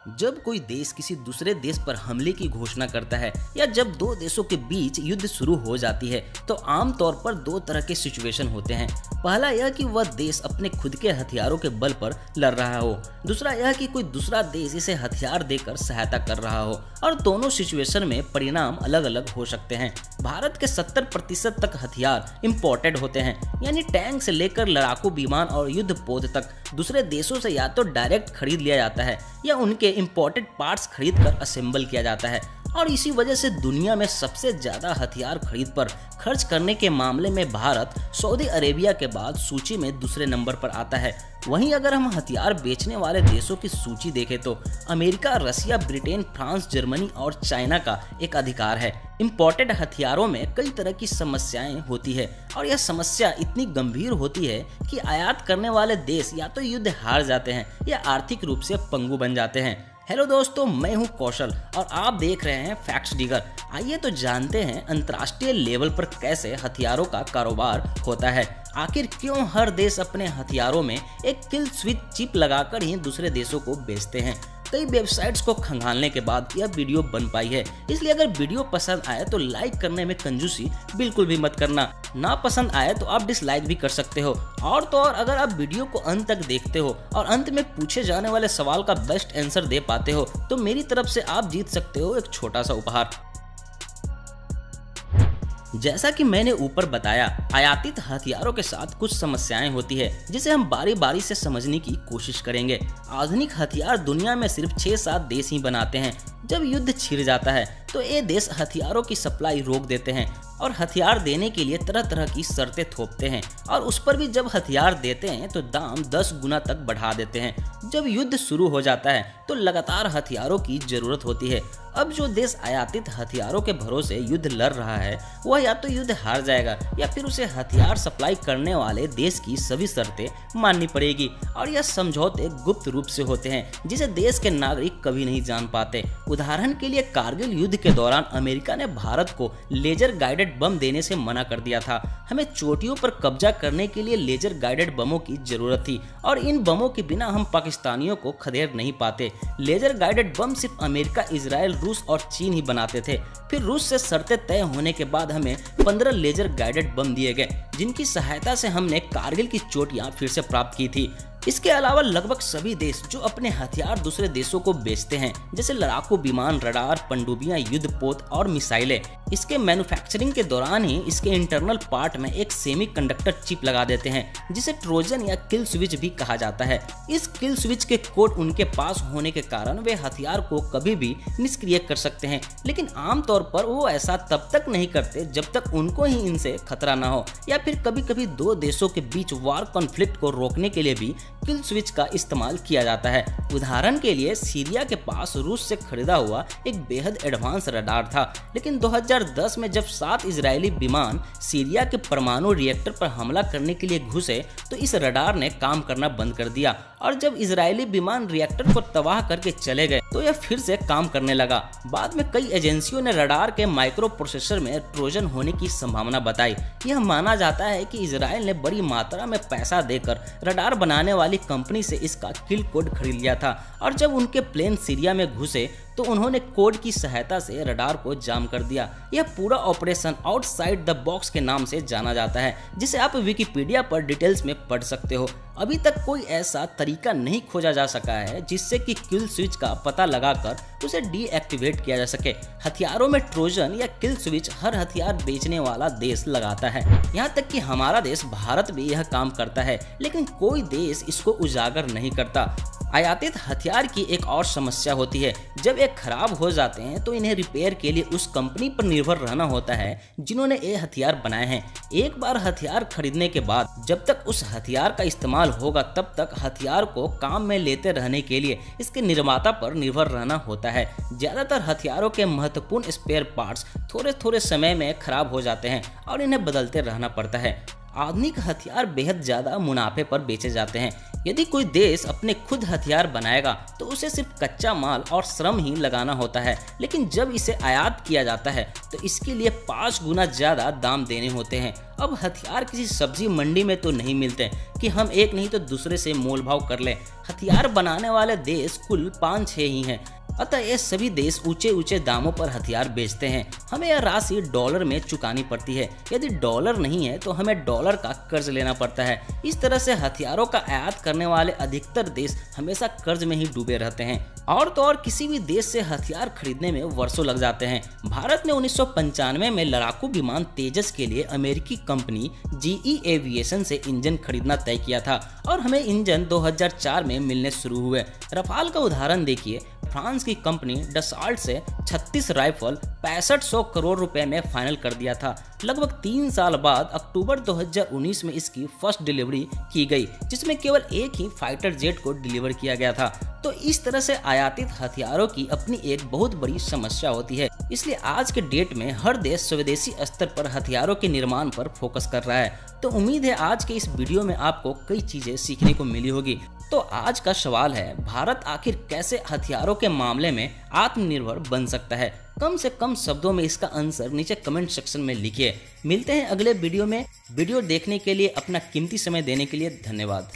जब कोई देश किसी दूसरे देश पर हमले की घोषणा करता है या जब दो देशों के बीच युद्ध शुरू हो जाती है तो आमतौर पर दो तरह के सिचुएशन होते हैं। पहला यह कि वह देश अपने खुद के हथियारों के बल पर लड़ रहा हो, दूसरा यह कि कोई दूसरा देश इसे हथियार देकर सहायता कर रहा हो, और दोनों सिचुएशन में परिणाम अलग अलग हो सकते हैं। भारत के 70% तक हथियार इम्पोर्टेड होते हैं, यानी टैंक से लेकर लड़ाकू विमान और युद्धपोत तक दूसरे देशों से या तो डायरेक्ट खरीद लिया जाता है या उनके इम्पोर्टेड पार्ट्स खरीद कर असेंबल किया जाता है। और इसी वजह से दुनिया में सबसे ज्यादा हथियार खरीद पर खर्च करने के मामले में भारत सऊदी अरेबिया के बाद सूची में दूसरे नंबर पर आता है। वहीं अगर हम हथियार बेचने वाले देशों की सूची देखें तो अमेरिका, रसिया, ब्रिटेन, फ्रांस, जर्मनी और चाइना का एक अधिकार है। इम्पोर्टेड हथियारों में कई तरह की समस्याएं होती है और यह समस्या इतनी गंभीर होती है कि आयात करने वाले देश या तो युद्ध हार जाते हैं या आर्थिक रूप से पंगु बन जाते हैं। हेलो दोस्तों, मैं हूं कौशल और आप देख रहे हैं फैक्ट्स डिगर। आइए तो जानते हैं अंतर्राष्ट्रीय लेवल पर कैसे हथियारों का कारोबार होता है। आखिर क्यों हर देश अपने हथियारों में एक किल स्विच चिप लगाकर ही दूसरे देशों को बेचते हैं। कई वेबसाइट्स को खंगालने के बाद यह वीडियो बन पाई है, इसलिए अगर वीडियो पसंद आए तो लाइक करने में कंजूसी बिल्कुल भी मत करना। ना पसंद आए तो आप डिसलाइक भी कर सकते हो। और तो और अगर आप वीडियो को अंत तक देखते हो और अंत में पूछे जाने वाले सवाल का बेस्ट आंसर दे पाते हो तो मेरी तरफ से आप जीत सकते हो एक छोटा सा उपहार। जैसा कि मैंने ऊपर बताया, आयातित हथियारों के साथ कुछ समस्याएं होती है जिसे हम बारी बारी से समझने की कोशिश करेंगे। आधुनिक हथियार दुनिया में सिर्फ 6-7 देश ही बनाते हैं। जब युद्ध छिड़ जाता है तो ये देश हथियारों की सप्लाई रोक देते हैं और हथियार देने के लिए तरह तरह की शर्तें थोपते हैं, और उस पर भी जब हथियार देते हैं तो दाम 10 गुना तक बढ़ा देते हैं। जब युद्ध शुरू हो जाता है तो लगातार हथियारों की जरूरत होती है। अब जो देश आयातित हथियारों के भरोसे युद्ध लड़ रहा है वह या तो युद्ध हार जाएगा या फिर उसे हथियार सप्लाई करने वाले देश की सभी शर्तें माननी पड़ेगी, और यह समझौते गुप्त रूप से होते हैं जिसे देश के नागरिक कभी नहीं जान पाते। उदाहरण के लिए कारगिल युद्ध के दौरान अमेरिका ने भारत को लेजर गाइडेड बम देने से मना कर दिया था। हमें चोटियों पर कब्जा करने के लिए लेजर गाइडेड बमों की जरूरत थी और इन बमों के बिना हम पाकिस्तानियों को खदेड़ नहीं पाते। लेजर गाइडेड बम सिर्फ अमेरिका, इजराइल, रूस और चीन ही बनाते थे। फिर रूस से शर्तें तय होने के बाद हमें 15 लेजर गाइडेड बम दिए गए जिनकी सहायता से हमने कारगिल की चोटियां फिर से प्राप्त की थी। इसके अलावा लगभग सभी देश जो अपने हथियार दूसरे देशों को बेचते हैं, जैसे लड़ाकू विमान, रडार, पनडुब्बियां, युद्धपोत और मिसाइलें, इसके मैन्युफैक्चरिंग के दौरान ही इसके इंटरनल पार्ट में एक सेमीकंडक्टर चिप लगा देते हैं जिसे ट्रोजन या किल स्विच भी कहा जाता है। इस किल स्विच के कोड उनके पास होने के कारण वे हथियार को कभी भी निष्क्रिय कर सकते हैं, लेकिन आमतौर पर वो ऐसा तब तक नहीं करते जब तक उनको ही इनसे खतरा न हो, या फिर कभी कभी दो देशों के बीच वार कॉन्फ्लिक्ट को रोकने के लिए भी किल स्विच का इस्तेमाल किया जाता है। उदाहरण के लिए सीरिया के पास रूस से खरीदा हुआ एक बेहद एडवांस रडार था, लेकिन 2010 में जब 7 इजरायली विमान सीरिया के परमाणु रिएक्टर पर हमला करने के लिए घुसे तो इस रडार ने काम करना बंद कर दिया, और जब इजरायली विमान रिएक्टर को तबाह करके चले गए तो यह फिर से काम करने लगा। बाद में कई एजेंसियों ने रडार के माइक्रो प्रोसेसर में ट्रोजन होने की संभावना बताई। यह माना जाता है कि इजराइल ने बड़ी मात्रा में पैसा देकर रडार बनाने वाली कंपनी से इसका किल कोड खरीद लिया था, और जब उनके प्लेन सीरिया में घुसे तो उन्होंने कोड की सहायता से रडार को जाम कर दिया। यह पूरा ऑपरेशन आउटसाइड द बॉक्स के नाम से जाना जाता है, जिसे आप विकिपीडिया पर डिटेल्स में पढ़ सकते हो। अभी तक कोई ऐसा तरीका नहीं खोजा जा सका है जिससे कि किल स्विच का पता लगाकर उसे डीएक्टिवेट किया जा सके। हथियारों में ट्रोजन या किल स्विच हर हथियार बेचने वाला देश लगाता है। यहाँ तक कि हमारा देश भारत भी यह काम करता है, लेकिन कोई देश इसको उजागर नहीं करता। आयातित हथियार की एक और समस्या होती है, जब ये खराब हो जाते हैं तो इन्हें रिपेयर के लिए उस कंपनी पर निर्भर रहना होता है जिन्होंने ये हथियार बनाए हैं। एक बार हथियार खरीदने के बाद जब तक उस हथियार का इस्तेमाल होगा तब तक हथियार को काम में लेते रहने के लिए इसके निर्माता पर निर्भर रहना होता है। ज्यादातर हथियारों के महत्वपूर्ण स्पेयर पार्ट्स थोड़े थोड़े समय में खराब हो जाते हैं और इन्हें बदलते रहना पड़ता है। आधुनिक हथियार बेहद ज्यादा मुनाफे पर बेचे जाते हैं। यदि कोई देश अपने खुद हथियार बनाएगा तो उसे सिर्फ कच्चा माल और श्रम ही लगाना होता है, लेकिन जब इसे आयात किया जाता है तो इसके लिए 5 गुना ज्यादा दाम देने होते हैं। अब हथियार किसी सब्जी मंडी में तो नहीं मिलते कि हम एक नहीं तो दूसरे से मोल भाव कर लें। हथियार बनाने वाले देश कुल 5-6 ही हैं, अतः ये सभी देश ऊंचे ऊंचे दामों पर हथियार बेचते हैं। हमें यह राशि डॉलर में चुकानी पड़ती है। यदि डॉलर नहीं है तो हमें डॉलर का कर्ज लेना पड़ता है। इस तरह से हथियारों का आयात करने वाले अधिकतर देश हमेशा कर्ज में ही डूबे रहते हैं। और तो और किसी भी देश से हथियार खरीदने में वर्षों लग जाते हैं। भारत ने 1995 में लड़ाकू विमान तेजस के लिए अमेरिकी कंपनी GE एविएशन से इंजन खरीदना तय किया था और हमें इंजन 2004 में मिलने शुरू हुए। रफाल का उदाहरण देखिए, फ्रांस की कंपनी डसॉल्ट से 36 राइफल 6500 करोड़ रुपए में फाइनल कर दिया था। लगभग 3 साल बाद अक्टूबर 2019 में इसकी फर्स्ट डिलीवरी की गई, जिसमें केवल एक ही फाइटर जेट को डिलीवर किया गया था। तो इस तरह से आयातित हथियारों की अपनी एक बहुत बड़ी समस्या होती है। इसलिए आज के डेट में हर देश स्वदेशी स्तर पर हथियारों के निर्माण पर फोकस कर रहा है। तो उम्मीद है आज के इस वीडियो में आपको कई चीजें सीखने को मिली होगी। तो आज का सवाल है, भारत आखिर कैसे हथियारों के मामले में आत्मनिर्भर बन सकता है? कम से कम शब्दों में इसका आंसर नीचे कमेंट सेक्शन में लिखिए। मिलते हैं अगले वीडियो में। वीडियो देखने के लिए, अपना कीमती समय देने के लिए धन्यवाद।